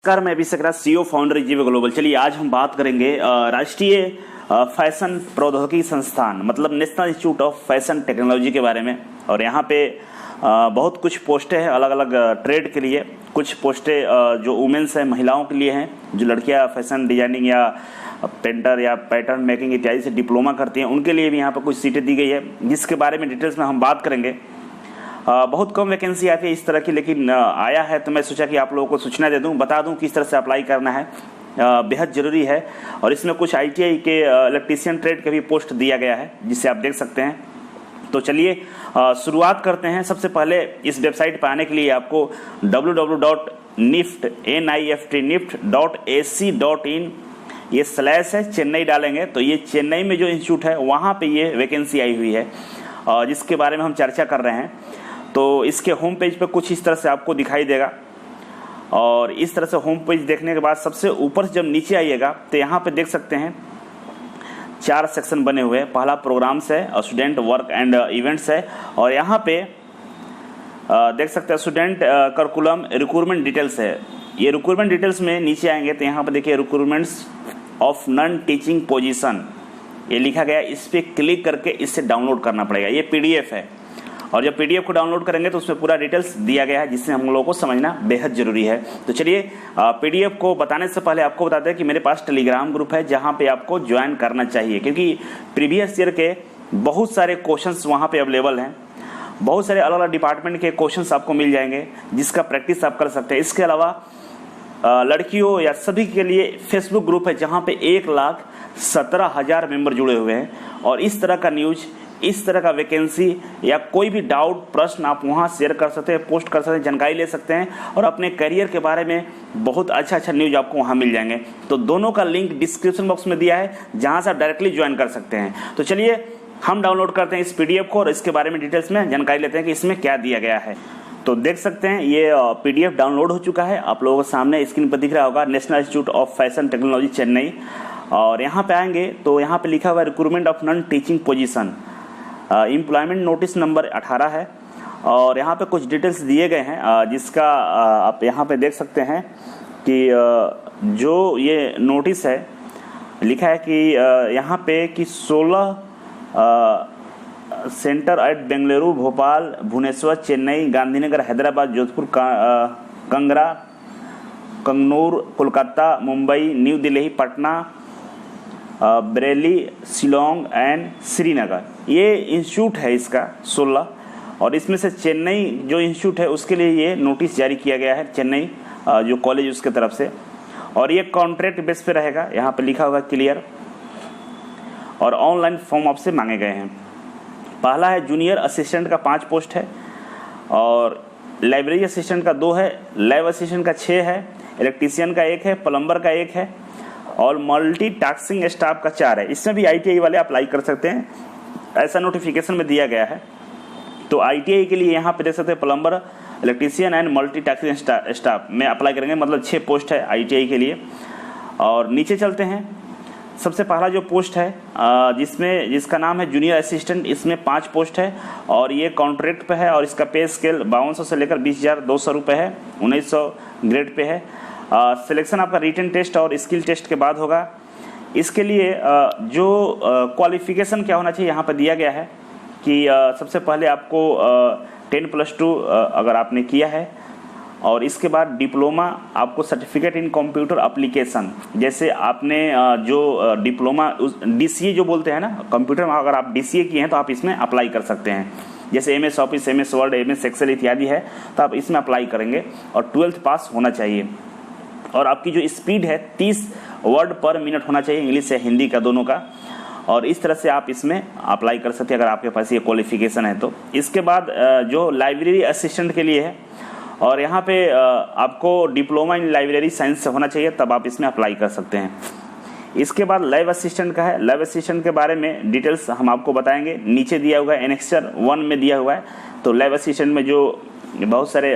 नमस्कार, मैं अभी सकरा सीईओ फाउंडर जीव ग्लोबल। चलिए आज हम बात करेंगे राष्ट्रीय फैशन प्रौद्योगिकी संस्थान मतलब national institute of fashion technology के बारे में। और यहाँ पे बहुत कुछ पोस्टें हैं अलग अलग ट्रेड के लिए। कुछ पोस्टें जो वुमेन्स हैं, महिलाओं के लिए हैं, जो लड़कियाँ फैशन डिजाइनिंग या पेंटर या पैटर्न मेकिंग इत्यादि से डिप्लोमा करती हैं, उनके लिए भी यहाँ पर कुछ सीटें दी गई है, जिसके बारे में डिटेल्स में हम बात करेंगे। बहुत कम वैकेंसी आती है इस तरह की, लेकिन आया है तो मैं सोचा कि आप लोगों को सूचना दे दूं, बता दूं किस तरह से अप्लाई करना है। बेहद ज़रूरी है। और इसमें कुछ आईटीआई के इलेक्ट्रीशियन ट्रेड के भी पोस्ट दिया गया है, जिसे आप देख सकते हैं। तो चलिए शुरुआत करते हैं। सबसे पहले इस वेबसाइट पर आने के लिए आपको www.nift.ac.in ये स्लैश है, चेन्नई डालेंगे तो ये चेन्नई में जो इंस्टीट्यूट है वहाँ पे ये वैकेंसी आई हुई है, जिसके बारे में हम चर्चा कर रहे हैं। तो इसके होम पेज पे कुछ इस तरह से आपको दिखाई देगा। और इस तरह से होम पेज देखने के बाद सबसे ऊपर से जब नीचे आइएगा तो यहाँ पे देख सकते हैं 4 सेक्शन बने हुए हैं। पहला प्रोग्राम्स है, स्टूडेंट वर्क एंड इवेंट्स है, और यहाँ पे देख सकते हैं स्टूडेंट करिकुलम रिक्रूटमेंट डिटेल्स है। ये रिक्रूटमेंट डिटेल्स में नीचे आएंगे तो यहाँ पे देखिए recruitments of non teaching position ये लिखा गया। इस पर क्लिक करके इससे डाउनलोड करना पड़ेगा। ये पीडीएफ है, और जब पीडीएफ को डाउनलोड करेंगे तो उसमें पूरा डिटेल्स दिया गया है, जिससे हम लोगों को समझना बेहद जरूरी है। तो चलिए पीडीएफ को बताने से पहले आपको बताते हैं कि मेरे पास टेलीग्राम ग्रुप है, जहां पे आपको ज्वाइन करना चाहिए, क्योंकि प्रीवियस ईयर के बहुत सारे क्वेश्चंस वहां पे अवेलेबल हैं। बहुत सारे अलग अलग डिपार्टमेंट के क्वेश्चंस आपको मिल जाएंगे, जिसका प्रैक्टिस आप कर सकते हैं। इसके अलावा लड़कियों या सभी के लिए फेसबुक ग्रुप है, जहाँ पे 1,17,000 मेंबर जुड़े हुए हैं। और इस तरह का न्यूज, इस तरह का वैकेंसी या कोई भी डाउट, प्रश्न आप वहाँ शेयर कर सकते हैं, पोस्ट कर सकते हैं, जानकारी ले सकते हैं, और अपने करियर के बारे में बहुत अच्छा न्यूज आपको वहाँ मिल जाएंगे। तो दोनों का लिंक डिस्क्रिप्शन बॉक्स में दिया है, जहाँ से आप डायरेक्टली ज्वाइन कर सकते हैं। तो चलिए हम डाउनलोड करते हैं इस पीडीएफ को और इसके बारे में डिटेल्स में जानकारी लेते हैं कि इसमें क्या दिया गया है। तो देख सकते हैं ये पीडीएफ डाउनलोड हो चुका है, आप लोगों के सामने स्क्रीन पर दिख रहा होगा, national institute of fashion technology Chennai. और यहाँ पे आएंगे तो यहाँ पे लिखा हुआ है recruitment of non teaching position, employment notice number 18 है। और यहाँ पे कुछ डिटेल्स दिए गए हैं, जिसका आप यहाँ पे देख सकते हैं कि जो ये नोटिस है लिखा है कि यहाँ पे कि 16 centre at Bengaluru, Bhopal, Bhubaneswar, Chennai, Gandhinagar, Hyderabad, Jodhpur, Kangra, Kannur, Kolkata, Mumbai, New Delhi, Patna, Bareilly, Shillong and Srinagar, ये इंस्टीट्यूट है इसका 16। और इसमें से चेन्नई जो इंस्टीट्यूट है उसके लिए ये नोटिस जारी किया गया है, चेन्नई जो कॉलेज उसके तरफ से। और ये कॉन्ट्रैक्ट बेस पे रहेगा, यहाँ पे लिखा होगा क्लियर। और ऑनलाइन फॉर्म आपसे मांगे गए हैं। पहला है जूनियर असिस्टेंट का 5 पोस्ट है, और लाइब्रेरी असिस्टेंट का 2 है, लैब असिस्टेंट का 6 है, इलेक्ट्रीशियन का 1 है, प्लम्बर का 1 है, और मल्टी टास्किंग स्टाफ का 4 है। इसमें भी आईटीआई वाले अप्लाई कर सकते हैं, ऐसा नोटिफिकेशन में दिया गया है। तो आईटीआई के लिए यहाँ पे देख सकते हैं plumber, electrician and multi tasking staff में अप्लाई करेंगे, मतलब 6 पोस्ट है आईटीआई के लिए। और नीचे चलते हैं। सबसे पहला जो पोस्ट है जिसका नाम है जूनियर असिस्टेंट, इसमें 5 पोस्ट है, और ये कॉन्ट्रैक्ट पे है, और इसका पे स्केल 5200 से लेकर 20,200 रुपये है, 1900 ग्रेड पे है। सिलेक्शन आपका रिटन टेस्ट और स्किल टेस्ट के बाद होगा। इसके लिए जो क्वालिफिकेशन क्या होना चाहिए यहाँ पर दिया गया है कि सबसे पहले आपको 10+2 अगर आपने किया है, और इसके बाद डिप्लोमा, आपको सर्टिफिकेट इन कंप्यूटर एप्लीकेशन, जैसे आपने जो डिप्लोमा डीसीए जो बोलते हैं ना कंप्यूटर में, अगर आप डीसीए किए हैं तो आप इसमें अप्लाई कर सकते हैं। जैसे MS office, MS word, MS excel इत्यादि है, तो आप इसमें अप्लाई करेंगे। और 12th पास होना चाहिए, और आपकी जो स्पीड है 30 वर्ड पर मिनट होना चाहिए, इंग्लिश या हिंदी का, दोनों का। और इस तरह से आप इसमें अप्लाई कर सकते हैं अगर आपके पास ये क्वालिफिकेशन है तो। इसके बाद जो लाइब्रेरी असिस्टेंट के लिए है, और यहाँ पे आपको डिप्लोमा इन लाइब्रेरी साइंस से होना चाहिए, तब आप इसमें अप्लाई कर सकते हैं। इसके बाद लैब असिस्टेंट का है। लैब असिस्टेंट के बारे में डिटेल्स हम आपको बताएंगे, नीचे दिया हुआ है, एनेक्सर 1 में दिया हुआ है। तो लैब असिस्टेंट में जो बहुत सारे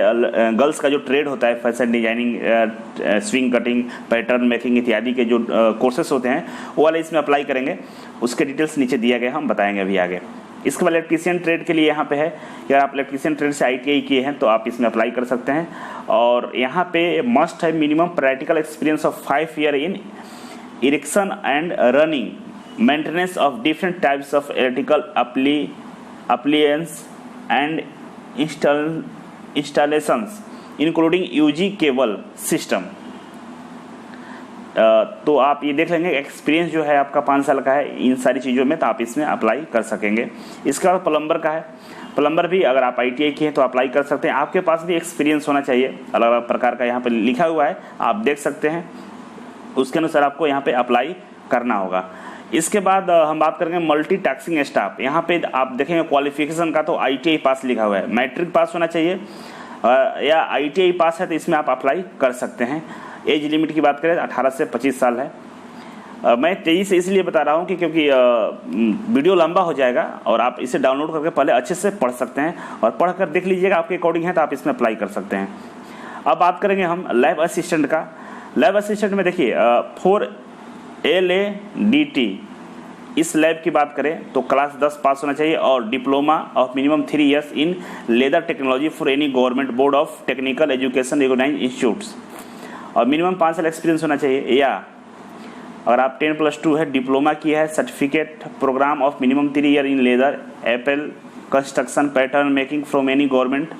गर्ल्स का जो ट्रेड होता है, fashion designing, swing cutting, pattern making इत्यादि के जो कोर्सेस होते हैं, वो वाले इसमें अप्लाई करेंगे। उसके डिटेल्स नीचे दिया गया, हम बताएंगे अभी आगे। इसके बाद इलेक्ट्रीशियन ट्रेड के लिए यहाँ पे है, अगर आप इलेक्ट्रीशियन ट्रेड से ITI किए हैं तो आप इसमें अप्लाई कर सकते हैं। और यहाँ पे मस्ट है minimum practical experience of 5 year in erection and running maintenance of different types of electrical appliance and installations including UG cable system. तो आप ये देख लेंगे एक्सपीरियंस जो है आपका 5 साल का है इन सारी चीज़ों में, तो आप इसमें अप्लाई कर सकेंगे। इसके बाद प्लम्बर का है, प्लम्बर भी अगर आप ITI किए हैं तो अप्लाई कर सकते हैं। आपके पास भी एक्सपीरियंस होना चाहिए, अलग अलग प्रकार का यहाँ पे लिखा हुआ है, आप देख सकते हैं, उसके अनुसार आपको यहाँ पे अप्लाई करना होगा। इसके बाद हम बात करेंगे मल्टीटास्किंग स्टाफ। यहाँ पे आप देखेंगे क्वालिफिकेशन का तो ITI पास लिखा हुआ है, मैट्रिक पास होना चाहिए या ITI पास है तो इसमें आप अप्लाई कर सकते हैं। एज लिमिट की बात करें 18 से 25 साल है। मैं तेजी से इसलिए बता रहा हूँ कि क्योंकि वीडियो लंबा हो जाएगा और आप इसे डाउनलोड करके पहले अच्छे से पढ़ सकते हैं और पढ़कर देख लीजिएगा आपके अकॉर्डिंग है तो आप इसमें अप्लाई कर सकते हैं। अब बात करेंगे हम लैब असिस्टेंट का। लैब असिस्टेंट में देखिए 4 LADT इस लैब की बात करें तो क्लास 10 पास होना चाहिए और diploma of minimum 3 years in leather technology for any government board of technical education recognized institutes और मिनिमम 5 साल एक्सपीरियंस होना चाहिए। या अगर आप 10+2 है, डिप्लोमा किया है, certificate program of minimum 3 year in leather apparel construction pattern making from any government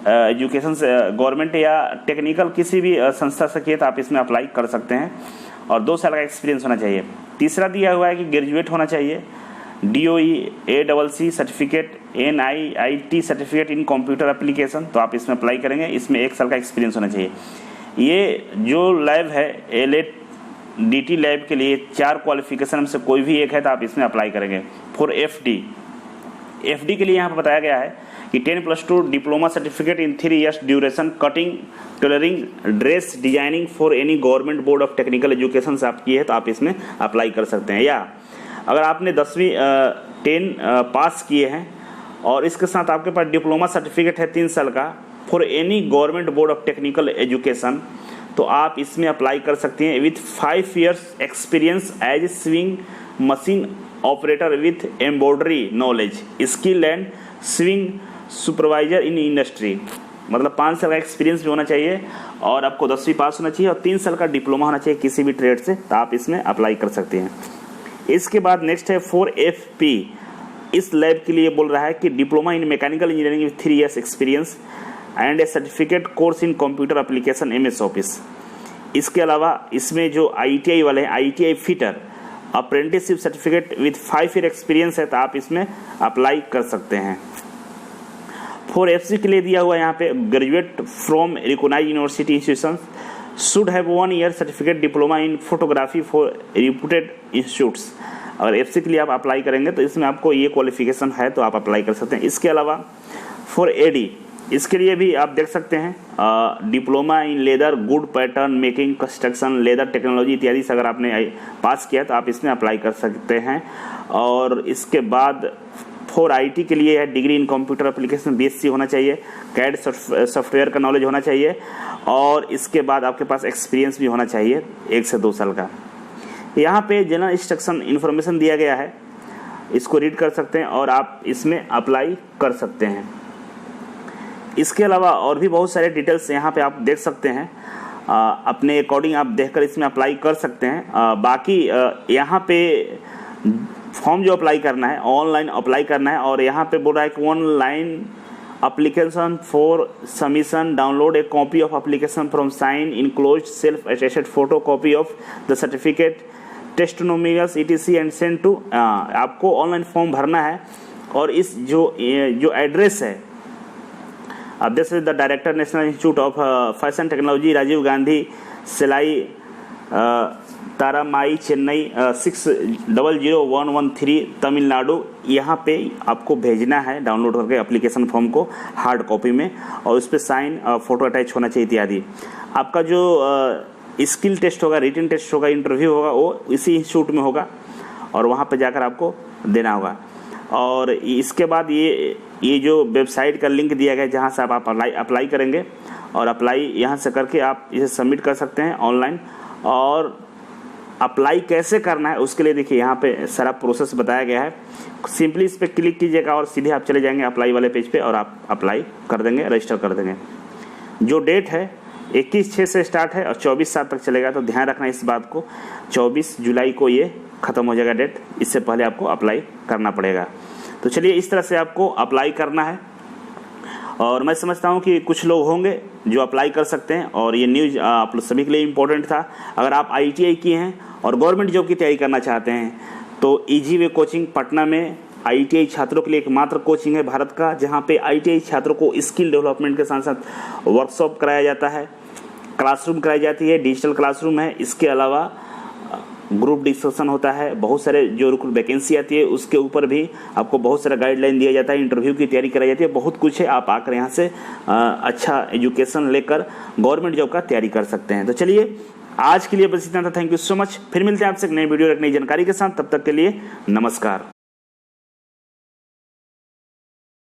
education government या टेक्निकल किसी भी संस्था से किए तो आप इसमें अप्लाई कर सकते हैं और 2 साल का एक्सपीरियंस होना चाहिए। तीसरा दिया हुआ है कि ग्रेजुएट होना चाहिए, DOE ACC certificate, NIIT certificate in computer application, तो आप इसमें अप्लाई करेंगे। इसमें 1 साल का एक्सपीरियंस होना चाहिए। ये जो लैब है LADT लैब के लिए 4 क्वालिफिकेशन में से कोई भी एक है तो आप इसमें अप्लाई करेंगे। फॉर FD के लिए यहाँ पर बताया गया है कि 10+2 diploma certificate in 3 years duration cutting tailoring dress designing for any government board of technical education से आप किए हैं तो आप इसमें अप्लाई कर सकते हैं। या अगर आपने 10वीं 10 पास किए हैं और इसके साथ आपके पास डिप्लोमा सर्टिफिकेट है 3 साल का for any government board of technical education तो आप इसमें अप्लाई कर सकते हैं with 5 years experience as sewing machine operator with embroidery knowledge skill and sewing supervisor in industry. मतलब 5 साल का एक्सपीरियंस भी होना चाहिए और आपको 10वीं पास होना चाहिए और 3 साल का डिप्लोमा होना चाहिए किसी भी ट्रेड से, तो आप इसमें अप्लाई कर सकते हैं। इसके बाद नेक्स्ट है 4FP। इस लैब के लिए बोल रहा है कि diploma in mechanical engineering with 3 years experience and A certificate course in computer application MS office. इसके अलावा इसमें जो ITI वाले हैं ITI fitter apprenticeship certificate with 5 year experience है तो आप इसमें अप्लाई कर सकते हैं। 4FC के लिए दिया हुआ यहाँ पे graduate from recognized university institution should have 1 year certificate diploma in photography for reputed institutes. अगर FC के लिए आप अप्लाई करेंगे तो इसमें आपको ये क्वालिफिकेशन है तो आप अप्लाई कर सकते हैं। इसके अलावा 4AD इसके लिए भी आप देख सकते हैं diploma in leather good pattern making construction leather technology इत्यादि से अगर आपने पास किया तो आप इसमें अप्लाई कर सकते हैं। और इसके बाद 4IT के लिए है degree in computer application BSc होना चाहिए, CAD सॉफ्टवेयर का नॉलेज होना चाहिए और इसके बाद आपके पास एक्सपीरियंस भी होना चाहिए 1 से 2 साल का। यहाँ पे जनरल इंस्ट्रक्शन इन्फॉर्मेशन दिया गया है, इसको रीड कर सकते हैं और आप इसमें अप्लाई कर सकते हैं। इसके अलावा और भी बहुत सारे डिटेल्स यहाँ पे आप देख सकते हैं, अपने अकॉर्डिंग आप देखकर इसमें अप्लाई कर सकते हैं। बाकी यहाँ पे फॉर्म जो अप्लाई करना है ऑनलाइन अप्लाई करना है और यहाँ पे बोल रहा है कि online application for submission download a copy of application from sign enclosed self attested photo copy of the certificate testimonials ETC and send to. आपको ऑनलाइन फॉर्म भरना है और इस जो एड्रेस है आप देख सकते the director national institute of fashion technology Rajiv Gandhi Salai Taramani Chennai 600113 Tamil Nadu, यहाँ पे आपको भेजना है डाउनलोड करके एप्लीकेशन फॉर्म को हार्ड कॉपी में और उस पर साइन फोटो अटैच होना चाहिए इत्यादि। आपका जो स्किल टेस्ट होगा रिटन टेस्ट होगा इंटरव्यू होगा वो इसी इंस्टीट्यूट में होगा और वहाँ पे जाकर आपको देना होगा। और इसके बाद ये जो वेबसाइट का लिंक दिया गया है जहाँ से आप अप्लाई करेंगे और अप्लाई यहाँ से करके आप इसे सबमिट कर सकते हैं ऑनलाइन और अप्लाई कैसे करना है उसके लिए देखिए यहाँ पे सारा प्रोसेस बताया गया है। सिंपली इस पर क्लिक कीजिएगा और सीधे आप चले जाएंगे अप्लाई वाले पेज पे और आप अप्लाई कर देंगे, रजिस्टर कर देंगे। जो डेट है 21/6 से स्टार्ट है और 24/7 तक चलेगा, तो ध्यान रखना इस बात को। 24 जुलाई को ये ख़त्म हो जाएगा डेट, इससे पहले आपको अप्लाई करना पड़ेगा। तो चलिए इस तरह से आपको अप्लाई करना है और मैं समझता हूँ कि कुछ लोग होंगे जो अप्लाई कर सकते हैं और ये न्यूज़ आप सभी के लिए इम्पोर्टेंट था। अगर आप ITI किए हैं और गवर्नमेंट जॉब की तैयारी करना चाहते हैं तो इजी वे कोचिंग पटना में ITI छात्रों के लिए एकमात्र कोचिंग है भारत का, जहाँ पे ITI छात्रों को स्किल डेवलपमेंट के साथ साथ वर्कशॉप कराया जाता है, क्लासरूम कराई जाती है, डिजिटल क्लासरूम है। इसके अलावा ग्रुप डिस्कशन होता है, बहुत सारे जो वैकेंसी आती है उसके ऊपर भी आपको बहुत सारा गाइडलाइन दिया जाता है, इंटरव्यू की तैयारी कराई जाती है, बहुत कुछ है। आप आकर यहाँ से अच्छा एजुकेशन लेकर गवर्नमेंट जॉब का तैयारी कर सकते हैं। तो चलिए आज के लिए बस इतना था। Thank you so much. फिर मिलते हैं आपसे एक नई वीडियो एक नई जानकारी के साथ। तब तक के लिए नमस्कार।